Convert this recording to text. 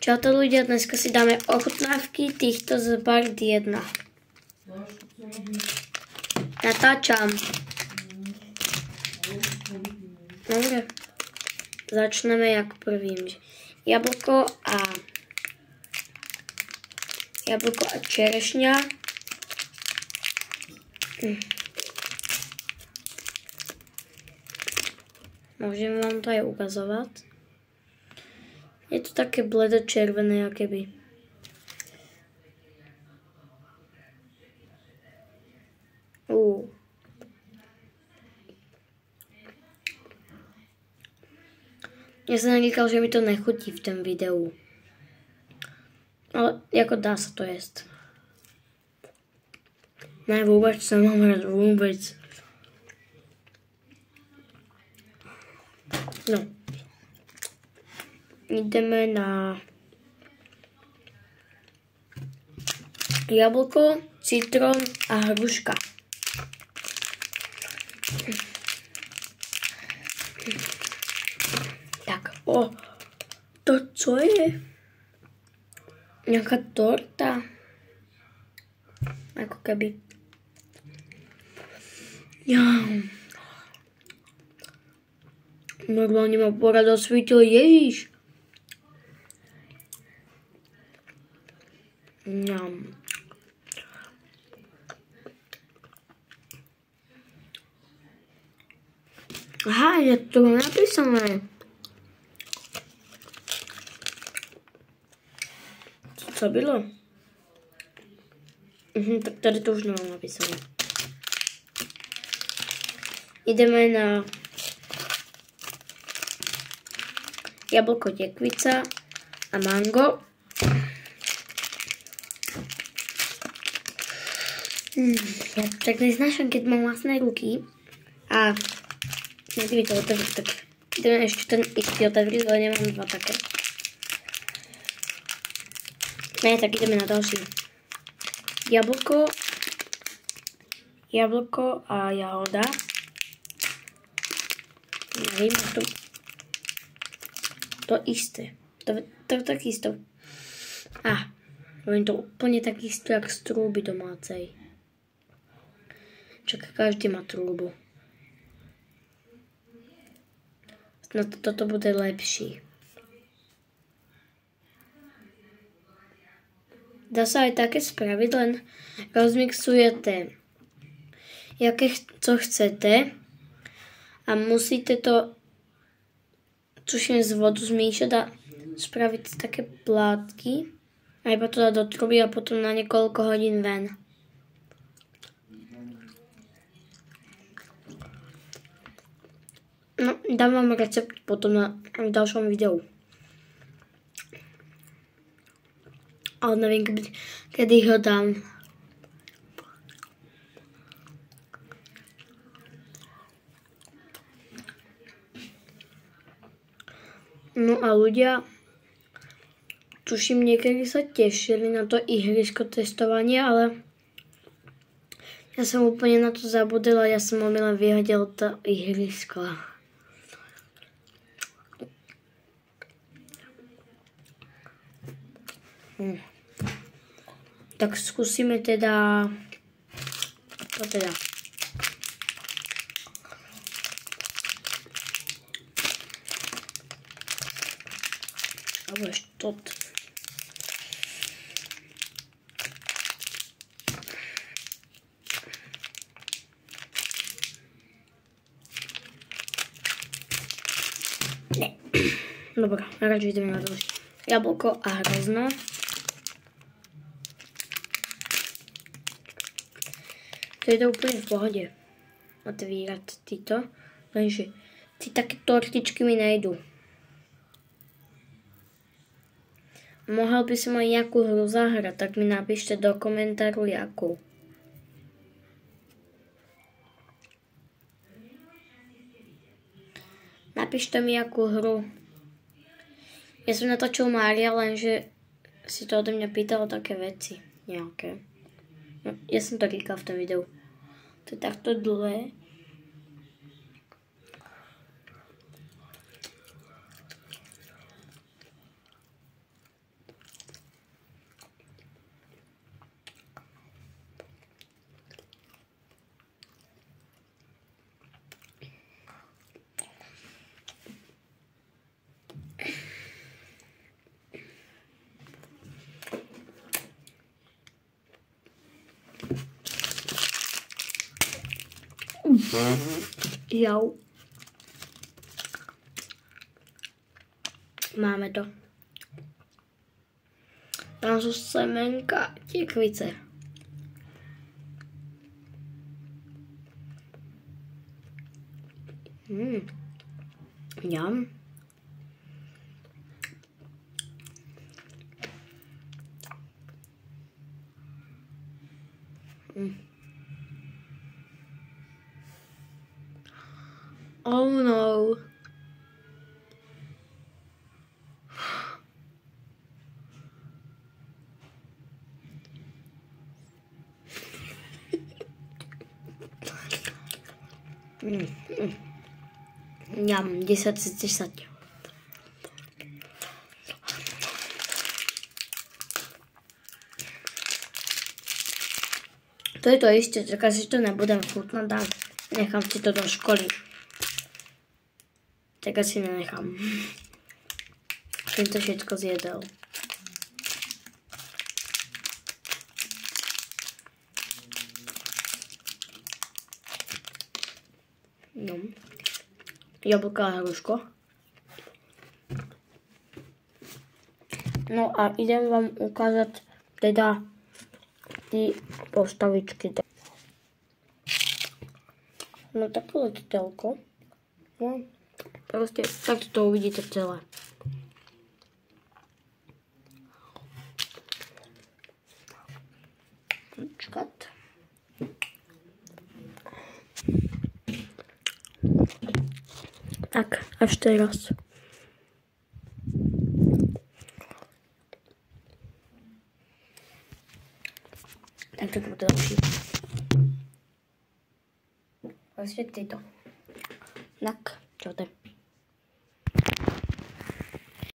Čaute ľudia, dneska si dáme ochutnávky týchto z part 1. Natáčam. Dobre. Začneme jak prvým. Jablko a čerešňa. Môžem vám to aj ukazovať. Je to také bledo-červené, akéby. Ja som neříkal, že mi to nechutí v tom videu. Ale jako dá sa to jesť. Ne, vôbec sa mám rád, vôbec. No. Ideme na jablko, citrón a hruška. Tak, to co je? Nejaká torta. Ako keby. Normálne ma porad osvítil Ježiš. Aha, je to napísané. Co bylo? Tak tady to už nemám napísané. Ideme na jablko, tekvica a mango. Ja tak neznášam, keď mám vlastné ruky. A neviem to otevriť, tak ideme ešte ten istý otevriť, ale nemám dva také. Ne, tak ideme na ďalší. Jablko a jahoda. Neviem, to isté. To takisto. Poviem to úplne takisto, jak z trúby domácej. Čak každý má trúbu. No toto bude lepší. Dá sa aj také spraviť, len rozmixujete co chcete a musíte to tuším z vodu zmiešať a spraviť také plátky a iba to dať do truby a potom na niekoľko hodín ven. No, dám vám recept potom v ďalšom videu. Ale neviem, kedy ho dám. No a ľudia, tuším, niekedy sa tešili na to ihrisko testovanie, ale ja som úplne na to zabudela, ja som omylom vyhodil to ihrisko. Tak skúsime teda to teda. Alebo ešte toto. Ne. Dobre, radšej ideme na ďalšie. Jablko a hrozno. To je to úplne v pohode otvírať títo, lenže také tortičky mi nejdú. Mohol by som aj nejakú hru zahrať, tak mi napíšte do komentáru jakú. Napíšte mi jakú hru. Ja som natočil Mária, lenže si to ode mňa pýtalo také veci nejaké. No, ja som to říkal v tom videu. To je takto dlhé. Jau. Máme to. Tam sú semenka tekvice. Ňam. Oh no. Ňam, 10 z 10. To je to isté, tak si to nebudem chutnať a nechám si to do školy. Tak asi nenechám. Som to všetko zjedol. No. Jablka a hruško. No a idem vám ukázať teda tie postavičky. No také letiteľko. No, proste takto to uvidíte celé. Počkať. Tak, až teraz. Tak to bude lepší. Vlastně tyto. Tak, čo to je?